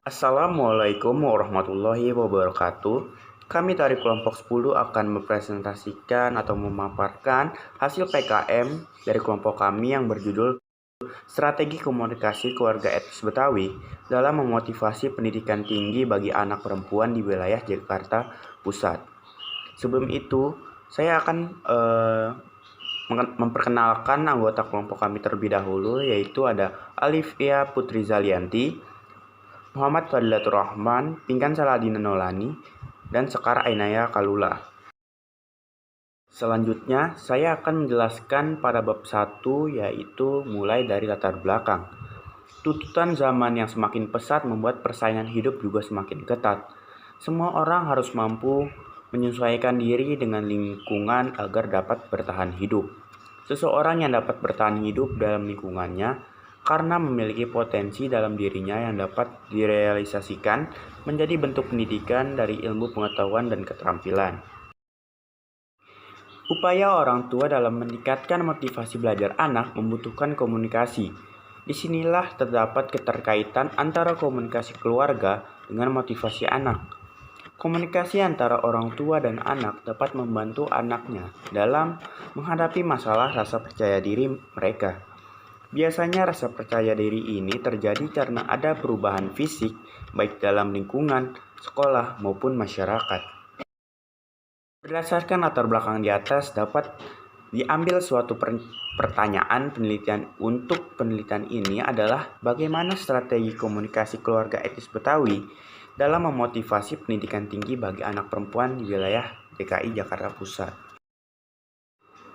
Assalamualaikum warahmatullahi wabarakatuh. Kami dari kelompok 10 akan mempresentasikan atau memaparkan hasil PKM dari kelompok kami yang berjudul Strategi Komunikasi Keluarga Etnis Betawi dalam memotivasi pendidikan tinggi bagi anak perempuan di wilayah Jakarta Pusat. Sebelum itu, saya akan memperkenalkan anggota kelompok kami terlebih dahulu, yaitu ada Alifia Putri Zalianti, Muhammad Fadilatur Rahman, Pinkan Saladina Nolani, dan Sekar Ainaya Kalula. Selanjutnya, saya akan menjelaskan pada bab 1, yaitu mulai dari latar belakang. Tuntutan zaman yang semakin pesat membuat persaingan hidup juga semakin ketat. Semua orang harus mampu menyesuaikan diri dengan lingkungan agar dapat bertahan hidup. Seseorang yang dapat bertahan hidup dalam lingkungannya karena memiliki potensi dalam dirinya yang dapat direalisasikan menjadi bentuk pendidikan dari ilmu pengetahuan dan keterampilan. Upaya orang tua dalam meningkatkan motivasi belajar anak membutuhkan komunikasi. Disinilah terdapat keterkaitan antara komunikasi keluarga dengan motivasi anak. Komunikasi antara orang tua dan anak dapat membantu anaknya dalam menghadapi masalah rasa percaya diri mereka. Biasanya rasa percaya diri ini terjadi karena ada perubahan fisik baik dalam lingkungan, sekolah, maupun masyarakat. Berdasarkan latar belakang di atas dapat diambil suatu pertanyaan penelitian. Untuk penelitian ini adalah bagaimana strategi komunikasi keluarga etnis Betawi dalam memotivasi pendidikan tinggi bagi anak perempuan di wilayah DKI Jakarta Pusat.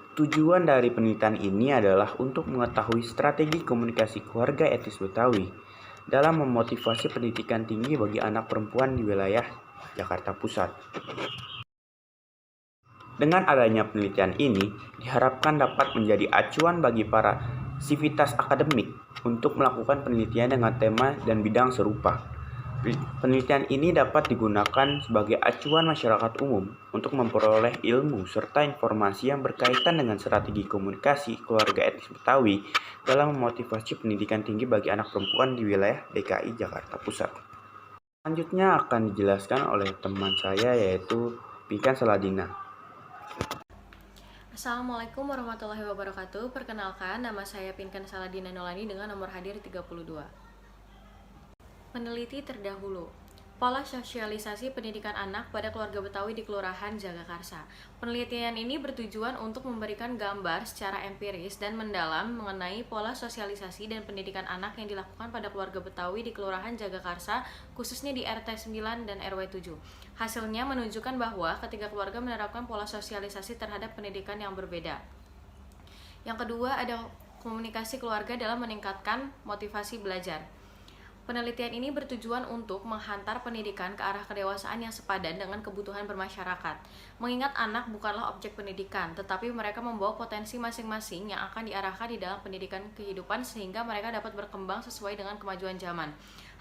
Tujuan dari penelitian ini adalah untuk mengetahui strategi komunikasi keluarga etnis Betawi dalam memotivasi pendidikan tinggi bagi anak perempuan di wilayah Jakarta Pusat. Dengan adanya penelitian ini, diharapkan dapat menjadi acuan bagi para sivitas akademik untuk melakukan penelitian dengan tema dan bidang serupa. Penelitian ini dapat digunakan sebagai acuan masyarakat umum untuk memperoleh ilmu serta informasi yang berkaitan dengan strategi komunikasi keluarga etnis Betawi dalam memotivasi pendidikan tinggi bagi anak perempuan di wilayah DKI Jakarta Pusat. Selanjutnya akan dijelaskan oleh teman saya, yaitu Pinkan Saladina. Assalamualaikum warahmatullahi wabarakatuh. Perkenalkan, nama saya Pinkan Saladina Nolani dengan nomor hadir 32. Peneliti terdahulu. Pola sosialisasi pendidikan anak pada keluarga Betawi di Kelurahan Jagakarsa. Penelitian ini bertujuan untuk memberikan gambar secara empiris dan mendalam mengenai pola sosialisasi dan pendidikan anak yang dilakukan pada keluarga Betawi di Kelurahan Jagakarsa, khususnya di RT 9 dan RW 7. Hasilnya menunjukkan bahwa ketiga keluarga menerapkan pola sosialisasi terhadap pendidikan yang berbeda. Yang kedua, ada komunikasi keluarga dalam meningkatkan motivasi belajar. Penelitian ini bertujuan untuk menghantar pendidikan ke arah kedewasaan yang sepadan dengan kebutuhan bermasyarakat. Mengingat anak bukanlah objek pendidikan, tetapi mereka membawa potensi masing-masing yang akan diarahkan di dalam pendidikan kehidupan sehingga mereka dapat berkembang sesuai dengan kemajuan zaman.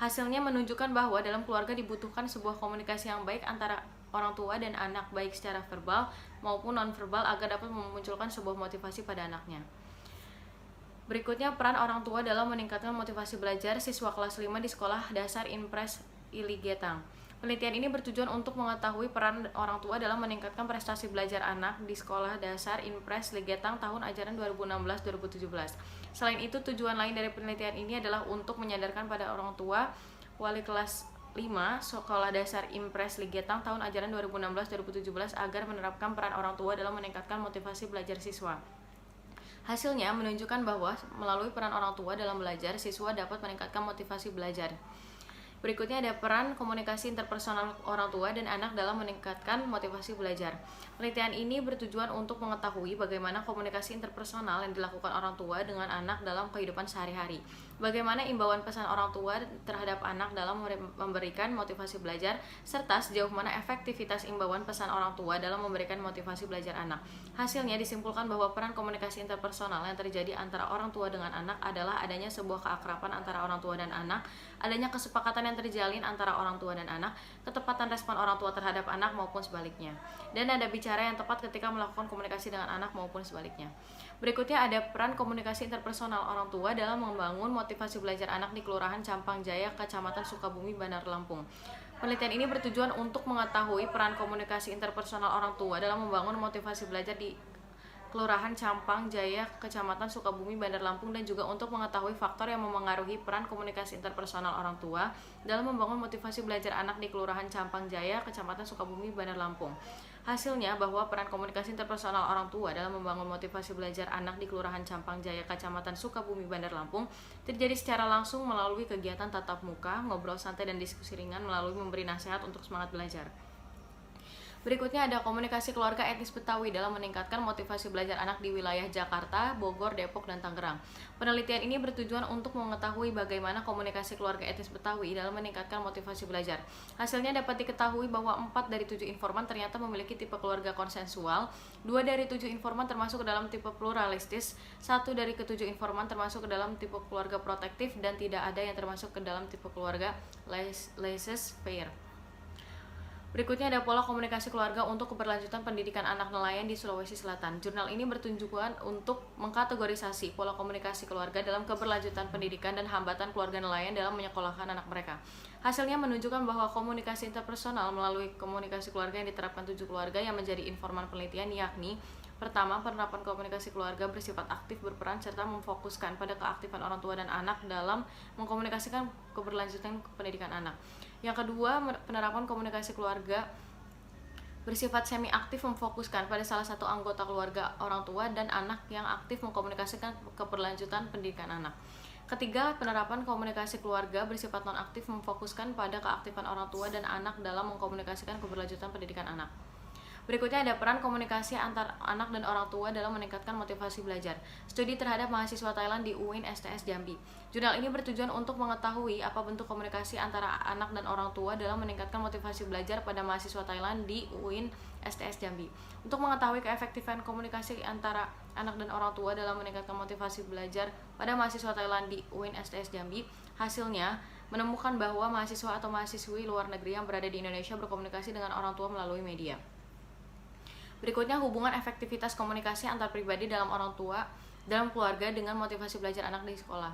Hasilnya menunjukkan bahwa dalam keluarga dibutuhkan sebuah komunikasi yang baik antara orang tua dan anak, baik secara verbal maupun non-verbal, agar dapat memunculkan sebuah motivasi pada anaknya. Berikutnya, peran orang tua dalam meningkatkan motivasi belajar siswa kelas 5 di Sekolah Dasar Impres Iligetang. Penelitian ini bertujuan untuk mengetahui peran orang tua dalam meningkatkan prestasi belajar anak di Sekolah Dasar Impres Ligetang tahun ajaran 2016-2017. Selain itu, tujuan lain dari penelitian ini adalah untuk menyadarkan pada orang tua wali kelas 5 Sekolah Dasar Impres Ligetang tahun ajaran 2016-2017 agar menerapkan peran orang tua dalam meningkatkan motivasi belajar siswa. Hasilnya menunjukkan bahwa melalui peran orang tua dalam belajar, siswa dapat meningkatkan motivasi belajar. Berikutnya ada peran komunikasi interpersonal orang tua dan anak dalam meningkatkan motivasi belajar. Penelitian ini bertujuan untuk mengetahui bagaimana komunikasi interpersonal yang dilakukan orang tua dengan anak dalam kehidupan sehari-hari. Bagaimana imbauan pesan orang tua terhadap anak dalam memberikan motivasi belajar, serta sejauh mana efektivitas imbauan pesan orang tua dalam memberikan motivasi belajar anak. Hasilnya disimpulkan bahwa peran komunikasi interpersonal yang terjadi antara orang tua dengan anak adalah adanya sebuah keakraban antara orang tua dan anak, adanya kesepakatan yang terjalin antara orang tua dan anak, ketepatan respon orang tua terhadap anak maupun sebaliknya, dan ada bicara yang tepat ketika melakukan komunikasi dengan anak maupun sebaliknya. Berikutnya ada peran komunikasi interpersonal orang tua dalam membangun motivasi belajar anak di Kelurahan Campang Jaya, Kecamatan Sukabumi, Bandar Lampung. Penelitian ini bertujuan untuk mengetahui peran komunikasi interpersonal orang tua dalam membangun motivasi belajar di Kelurahan Campang Jaya, Kecamatan Sukabumi, Bandar Lampung, dan juga untuk mengetahui faktor yang memengaruhi peran komunikasi interpersonal orang tua dalam membangun motivasi belajar anak di Kelurahan Campang Jaya, Kecamatan Sukabumi, Bandar Lampung. Hasilnya bahwa peran komunikasi interpersonal orang tua dalam membangun motivasi belajar anak di Kelurahan Campang Jaya, Kecamatan Sukabumi, Bandar Lampung terjadi secara langsung melalui kegiatan tatap muka, ngobrol santai, dan diskusi ringan melalui memberi nasihat untuk semangat belajar. Berikutnya ada komunikasi keluarga etnis Betawi dalam meningkatkan motivasi belajar anak di wilayah Jakarta, Bogor, Depok, dan Tangerang. Penelitian ini bertujuan untuk mengetahui bagaimana komunikasi keluarga etnis Betawi dalam meningkatkan motivasi belajar. Hasilnya dapat diketahui bahwa 4 dari 7 informan ternyata memiliki tipe keluarga konsensual, 2 dari 7 informan termasuk ke dalam tipe pluralistis, 1 dari ke-7 informan termasuk ke dalam tipe keluarga protektif, dan tidak ada yang termasuk ke dalam tipe keluarga laissez-faire. Berikutnya ada pola komunikasi keluarga untuk keberlanjutan pendidikan anak nelayan di Sulawesi Selatan. Jurnal ini bertujuan untuk mengkategorisasi pola komunikasi keluarga dalam keberlanjutan pendidikan dan hambatan keluarga nelayan dalam menyekolahkan anak mereka. Hasilnya menunjukkan bahwa komunikasi interpersonal melalui komunikasi keluarga yang diterapkan 7 keluarga yang menjadi informan penelitian, yakni pertama, penerapan komunikasi keluarga bersifat aktif berperan serta memfokuskan pada keaktifan orang tua dan anak dalam mengkomunikasikan keberlanjutan pendidikan anak. Yang kedua, penerapan komunikasi keluarga bersifat semi-aktif memfokuskan pada salah satu anggota keluarga orang tua dan anak yang aktif mengkomunikasikan keberlanjutan pendidikan anak. Ketiga, penerapan komunikasi keluarga bersifat non-aktif memfokuskan pada keaktifan orang tua dan anak dalam mengkomunikasikan keberlanjutan pendidikan anak. Berikutnya ada peran komunikasi antar anak dan orang tua dalam meningkatkan motivasi belajar. Studi terhadap mahasiswa Thailand di UIN STS Jambi. Jurnal ini bertujuan untuk mengetahui apa bentuk komunikasi antara anak dan orang tua dalam meningkatkan motivasi belajar pada mahasiswa Thailand di UIN STS Jambi. Untuk mengetahui keefektifan komunikasi antara anak dan orang tua dalam meningkatkan motivasi belajar pada mahasiswa Thailand di UIN STS Jambi, hasilnya menemukan bahwa mahasiswa atau mahasiswi luar negeri yang berada di Indonesia berkomunikasi dengan orang tua melalui media. Berikutnya, hubungan efektivitas komunikasi antar pribadi dalam orang tua dalam keluarga dengan motivasi belajar anak di sekolah.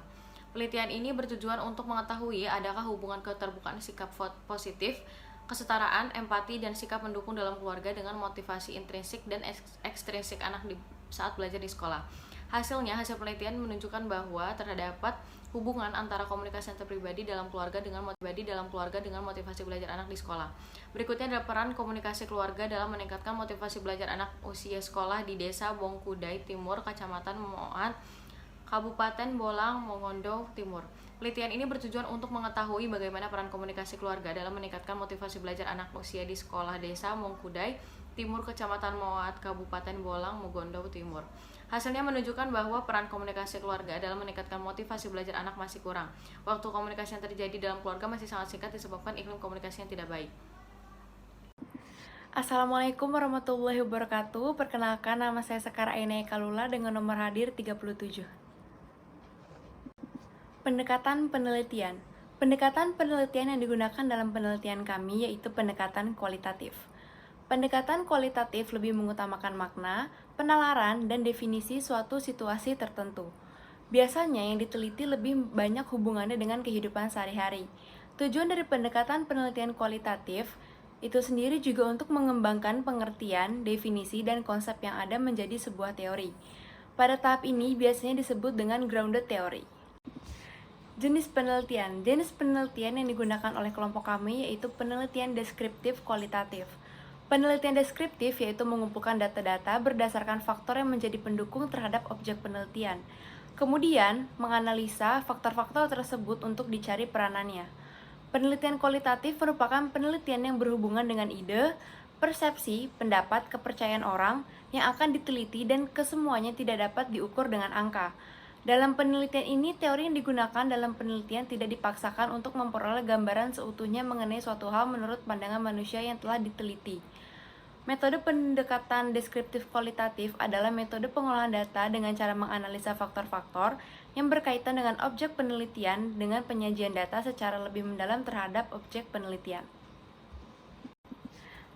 Penelitian ini bertujuan untuk mengetahui adakah hubungan keterbukaan sikap positif, kesetaraan, empati, dan sikap mendukung dalam keluarga dengan motivasi intrinsik dan ekstrinsik anak saat belajar di sekolah. Hasil penelitian menunjukkan bahwa terdapat hubungan antara komunikasi antar pribadi dalam keluarga dengan motivasi belajar anak di sekolah. Berikutnya adalah peran komunikasi keluarga dalam meningkatkan motivasi belajar anak usia sekolah di Desa Bongkudai Timur, Kecamatan Moat, Kabupaten Bolang, Mongondo Timur. Penelitian ini bertujuan untuk mengetahui bagaimana peran komunikasi keluarga dalam meningkatkan motivasi belajar anak usia di sekolah Desa Bongkudai Timur, Kecamatan Moat, Kabupaten Bolang, Mongondo Timur. Hasilnya menunjukkan bahwa peran komunikasi keluarga dalam meningkatkan motivasi belajar anak masih kurang. Waktu komunikasi yang terjadi dalam keluarga masih sangat singkat disebabkan iklim komunikasi yang tidak baik. Assalamualaikum warahmatullahi wabarakatuh. Perkenalkan, nama saya Sekar Aina Kalula dengan nomor hadir 37. Pendekatan penelitian. Pendekatan penelitian yang digunakan dalam penelitian kami yaitu pendekatan kualitatif. Pendekatan kualitatif lebih mengutamakan makna, penalaran, dan definisi suatu situasi tertentu. Biasanya yang diteliti lebih banyak hubungannya dengan kehidupan sehari-hari. Tujuan dari pendekatan penelitian kualitatif itu sendiri juga untuk mengembangkan pengertian, definisi, dan konsep yang ada menjadi sebuah teori. Pada tahap ini biasanya disebut dengan grounded theory. Jenis penelitian yang digunakan oleh kelompok kami yaitu penelitian deskriptif kualitatif. Penelitian deskriptif yaitu mengumpulkan data-data berdasarkan faktor yang menjadi pendukung terhadap objek penelitian. Kemudian, menganalisa faktor-faktor tersebut untuk dicari peranannya. Penelitian kualitatif merupakan penelitian yang berhubungan dengan ide, persepsi, pendapat, kepercayaan orang yang akan diteliti dan kesemuanya tidak dapat diukur dengan angka. Dalam penelitian ini, teori yang digunakan dalam penelitian tidak dipaksakan untuk memperoleh gambaran seutuhnya mengenai suatu hal menurut pandangan manusia yang telah diteliti. Metode pendekatan deskriptif kualitatif adalah metode pengolahan data dengan cara menganalisa faktor-faktor yang berkaitan dengan objek penelitian dengan penyajian data secara lebih mendalam terhadap objek penelitian.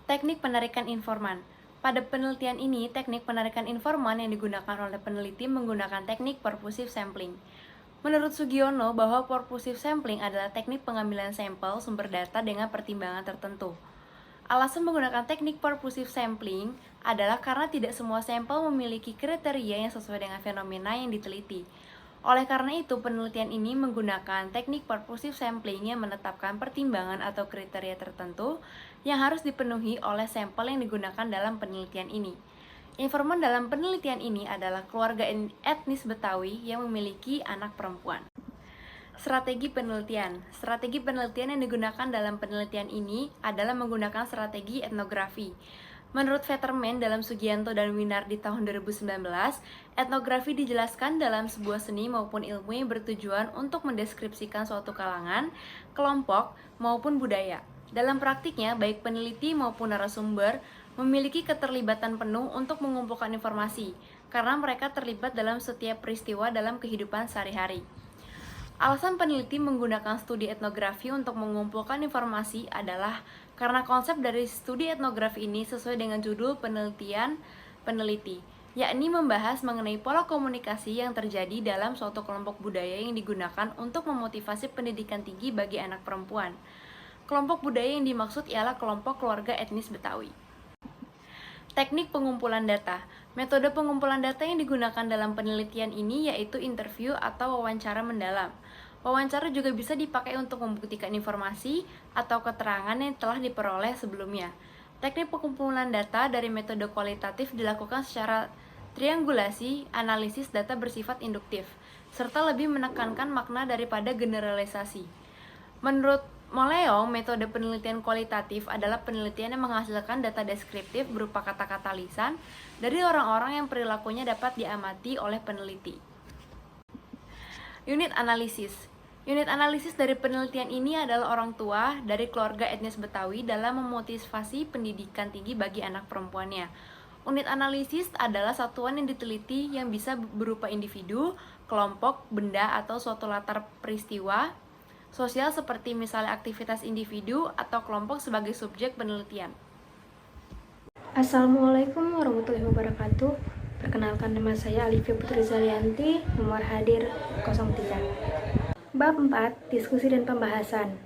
Teknik penarikan informan. Pada penelitian ini, teknik penarikan informan yang digunakan oleh peneliti menggunakan teknik pervasive sampling. Menurut Sugiono, bahwa purposive sampling adalah teknik pengambilan sampel sumber data dengan pertimbangan tertentu. Alasan menggunakan teknik purposive sampling adalah karena tidak semua sampel memiliki kriteria yang sesuai dengan fenomena yang diteliti. Oleh karena itu, penelitian ini menggunakan teknik purposive sampling yang menetapkan pertimbangan atau kriteria tertentu yang harus dipenuhi oleh sampel yang digunakan dalam penelitian ini. Informan dalam penelitian ini adalah keluarga etnis Betawi yang memiliki anak perempuan. Strategi penelitian. Strategi penelitian yang digunakan dalam penelitian ini adalah menggunakan strategi etnografi. Menurut Vetterman dalam Sugianto dan Winardi tahun 2019, etnografi dijelaskan dalam sebuah seni maupun ilmu yang bertujuan untuk mendeskripsikan suatu kalangan, kelompok, maupun budaya. Dalam praktiknya, baik peneliti maupun narasumber memiliki keterlibatan penuh untuk mengumpulkan informasi, karena mereka terlibat dalam setiap peristiwa dalam kehidupan sehari-hari. Alasan peneliti menggunakan studi etnografi untuk mengumpulkan informasi adalah karena konsep dari studi etnografi ini sesuai dengan judul penelitian peneliti, yakni membahas mengenai pola komunikasi yang terjadi dalam suatu kelompok budaya yang digunakan untuk memotivasi pendidikan tinggi bagi anak perempuan. Kelompok budaya yang dimaksud ialah kelompok keluarga etnis Betawi. Teknik pengumpulan data. Metode pengumpulan data yang digunakan dalam penelitian ini yaitu interview atau wawancara mendalam. Wawancara juga bisa dipakai untuk membuktikan informasi atau keterangan yang telah diperoleh sebelumnya. Teknik pengumpulan data dari metode kualitatif dilakukan secara triangulasi, analisis data bersifat induktif, serta lebih menekankan makna daripada generalisasi. Menurut Moleong, metode penelitian kualitatif adalah penelitian yang menghasilkan data deskriptif berupa kata-kata lisan dari orang-orang yang perilakunya dapat diamati oleh peneliti. Unit analisis. Unit analisis dari penelitian ini adalah orang tua dari keluarga etnis Betawi dalam memotivasi pendidikan tinggi bagi anak perempuannya. Unit analisis adalah satuan yang diteliti yang bisa berupa individu, kelompok, benda, atau suatu latar peristiwa sosial seperti misalnya aktivitas individu atau kelompok sebagai subjek penelitian. Assalamualaikum warahmatullahi wabarakatuh. Perkenalkan, nama saya Alifia Putri Zalianti, nomor hadir 03. Bab 4, diskusi dan pembahasan.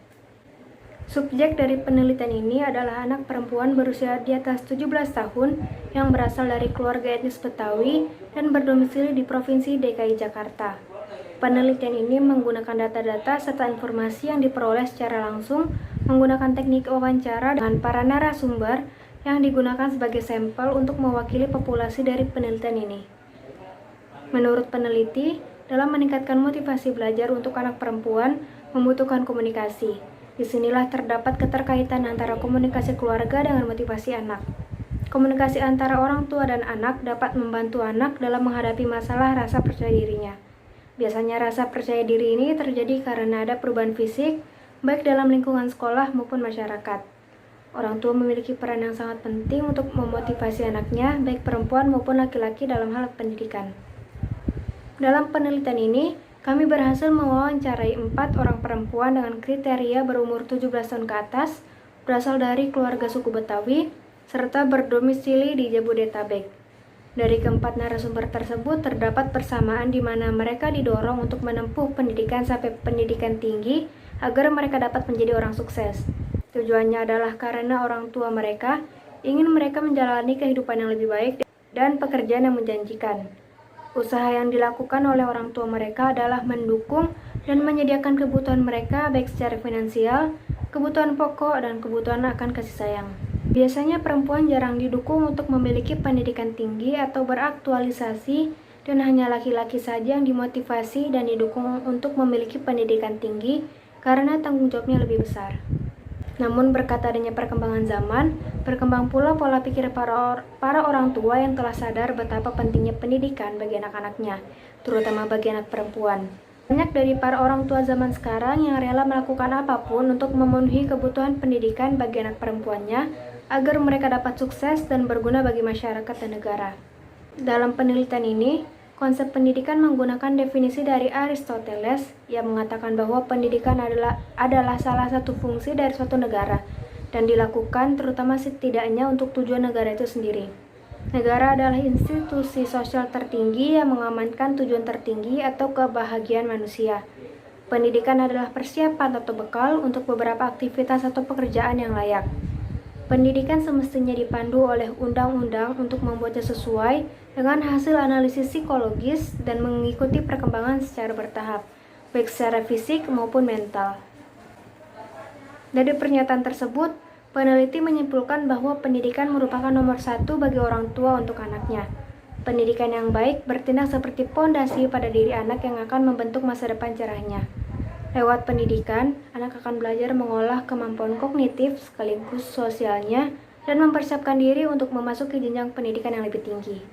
Subjek dari penelitian ini adalah anak perempuan berusia di atas 17 tahun yang berasal dari keluarga etnis Betawi dan berdomisili di Provinsi DKI Jakarta. Penelitian ini menggunakan data-data serta informasi yang diperoleh secara langsung menggunakan teknik wawancara dengan para narasumber yang digunakan sebagai sampel untuk mewakili populasi dari penelitian ini. Menurut peneliti, dalam meningkatkan motivasi belajar untuk anak perempuan membutuhkan komunikasi. Disinilah terdapat keterkaitan antara komunikasi keluarga dengan motivasi anak. Komunikasi antara orang tua dan anak dapat membantu anak dalam menghadapi masalah rasa percaya dirinya. Biasanya rasa percaya diri ini terjadi karena ada perubahan fisik, baik dalam lingkungan sekolah maupun masyarakat. Orang tua memiliki peran yang sangat penting untuk memotivasi anaknya, baik perempuan maupun laki-laki dalam hal pendidikan. Dalam penelitian ini, kami berhasil mewawancarai 4 orang perempuan dengan kriteria berumur 17 tahun ke atas, berasal dari keluarga suku Betawi, serta berdomisili di Jabodetabek. Dari keempat narasumber tersebut terdapat persamaan di mana mereka didorong untuk menempuh pendidikan sampai pendidikan tinggi agar mereka dapat menjadi orang sukses. Tujuannya adalah karena orang tua mereka ingin mereka menjalani kehidupan yang lebih baik dan pekerjaan yang menjanjikan. Usaha yang dilakukan oleh orang tua mereka adalah mendukung dan menyediakan kebutuhan mereka baik secara finansial, kebutuhan pokok, dan kebutuhan akan kasih sayang. Biasanya perempuan jarang didukung untuk memiliki pendidikan tinggi atau beraktualisasi, dan hanya laki-laki saja yang dimotivasi dan didukung untuk memiliki pendidikan tinggi karena tanggung jawabnya lebih besar. Namun berkat adanya perkembangan zaman, berkembang pula pola pikir para orang tua yang telah sadar betapa pentingnya pendidikan bagi anak-anaknya, terutama bagi anak perempuan. Banyak dari para orang tua zaman sekarang yang rela melakukan apapun untuk memenuhi kebutuhan pendidikan bagi anak perempuannya, agar mereka dapat sukses dan berguna bagi masyarakat dan negara. Dalam penelitian ini, konsep pendidikan menggunakan definisi dari Aristoteles yang mengatakan bahwa pendidikan adalah salah satu fungsi dari suatu negara dan dilakukan terutama setidaknya untuk tujuan negara itu sendiri. Negara adalah institusi sosial tertinggi yang mengamankan tujuan tertinggi atau kebahagiaan manusia. Pendidikan adalah persiapan atau bekal untuk beberapa aktivitas atau pekerjaan yang layak. Pendidikan semestinya dipandu oleh undang-undang untuk membuatnya sesuai dengan hasil analisis psikologis dan mengikuti perkembangan secara bertahap, baik secara fisik maupun mental. Dari pernyataan tersebut, peneliti menyimpulkan bahwa pendidikan merupakan nomor satu bagi orang tua untuk anaknya. Pendidikan yang baik bertindak seperti pondasi pada diri anak yang akan membentuk masa depan cerahnya. Lewat pendidikan, anak akan belajar mengolah kemampuan kognitif sekaligus sosialnya dan mempersiapkan diri untuk memasuki jenjang pendidikan yang lebih tinggi.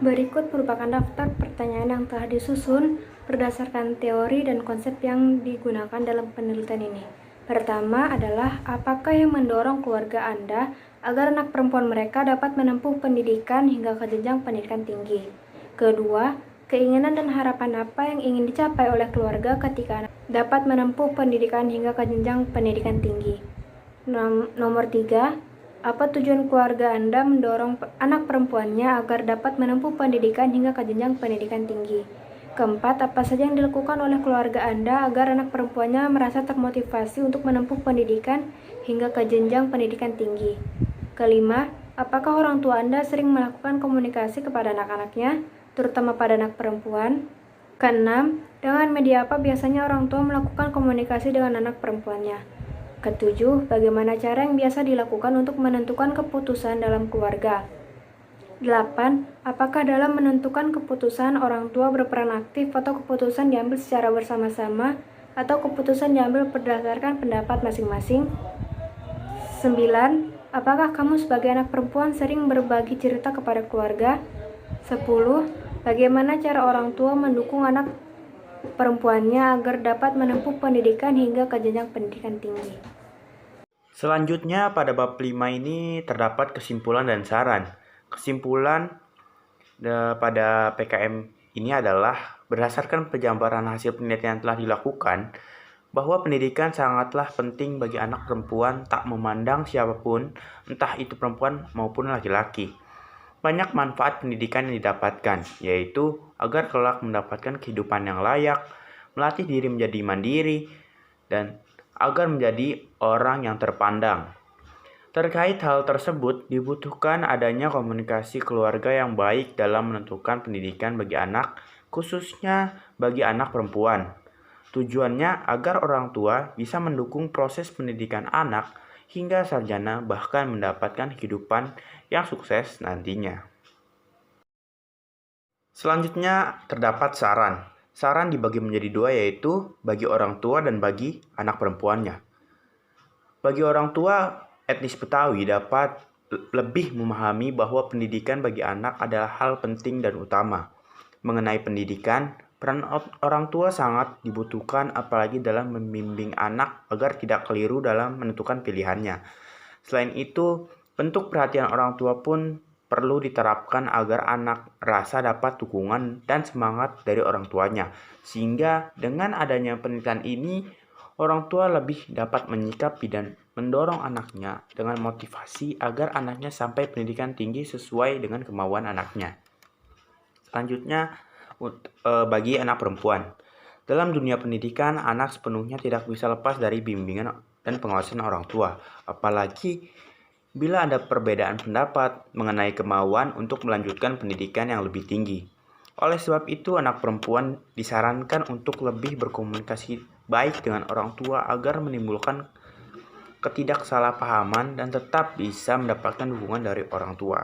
Berikut merupakan daftar pertanyaan yang telah disusun berdasarkan teori dan konsep yang digunakan dalam penelitian ini. Pertama adalah, apakah yang mendorong keluarga Anda agar anak perempuan mereka dapat menempuh pendidikan hingga ke jenjang pendidikan tinggi? Kedua, keinginan dan harapan apa yang ingin dicapai oleh keluarga ketika anak dapat menempuh pendidikan hingga ke jenjang pendidikan tinggi? Nomor 3, apa tujuan keluarga Anda mendorong anak perempuannya agar dapat menempuh pendidikan hingga ke jenjang pendidikan tinggi? Keempat, apa saja yang dilakukan oleh keluarga Anda agar anak perempuannya merasa termotivasi untuk menempuh pendidikan hingga ke jenjang pendidikan tinggi? Kelima, apakah orang tua Anda sering melakukan komunikasi kepada anak-anaknya, terutama pada anak perempuan? Keenam, dengan media apa biasanya orang tua melakukan komunikasi dengan anak perempuannya? Ketujuh, bagaimana cara yang biasa dilakukan untuk menentukan keputusan dalam keluarga? 8. Apakah dalam menentukan keputusan orang tua berperan aktif atau keputusan diambil secara bersama-sama atau keputusan diambil berdasarkan pendapat masing-masing? 9. Apakah kamu sebagai anak perempuan sering berbagi cerita kepada keluarga? 10. Bagaimana cara orang tua mendukung anak perempuannya agar dapat menempuh pendidikan hingga ke jenjang pendidikan tinggi? Selanjutnya pada bab 5 ini terdapat kesimpulan dan saran. Kesimpulan pada PKM ini adalah berdasarkan penjabaran hasil penelitian yang telah dilakukan bahwa pendidikan sangatlah penting bagi anak perempuan tak memandang siapapun, entah itu perempuan maupun laki-laki. Banyak manfaat pendidikan yang didapatkan, yaitu agar kelak mendapatkan kehidupan yang layak, melatih diri menjadi mandiri, dan agar menjadi orang yang terpandang. Terkait hal tersebut, dibutuhkan adanya komunikasi keluarga yang baik dalam menentukan pendidikan bagi anak, khususnya bagi anak perempuan. Tujuannya agar orang tua bisa mendukung proses pendidikan anak hingga sarjana, bahkan mendapatkan kehidupan yang sukses nantinya. Selanjutnya terdapat saran. Saran dibagi menjadi dua, yaitu bagi orang tua dan bagi anak perempuannya. Bagi orang tua, etnis Betawi dapat lebih memahami bahwa pendidikan bagi anak adalah hal penting dan utama. Mengenai pendidikan, peran orang tua sangat dibutuhkan apalagi dalam membimbing anak agar tidak keliru dalam menentukan pilihannya. Selain itu, bentuk perhatian orang tua pun perlu diterapkan agar anak rasa dapat dukungan dan semangat dari orang tuanya. Sehingga dengan adanya penelitian ini, orang tua lebih dapat menyikapi dan mendorong anaknya dengan motivasi agar anaknya sampai pendidikan tinggi sesuai dengan kemauan anaknya. Selanjutnya, bagi anak perempuan. Dalam dunia pendidikan, anak sepenuhnya tidak bisa lepas dari bimbingan dan pengawasan orang tua. Apalagi bila ada perbedaan pendapat mengenai kemauan untuk melanjutkan pendidikan yang lebih tinggi. Oleh sebab itu, anak perempuan disarankan untuk lebih berkomunikasi baik dengan orang tua agar menimbulkan ketidaksalahpahaman dan tetap bisa mendapatkan dukungan dari orang tua.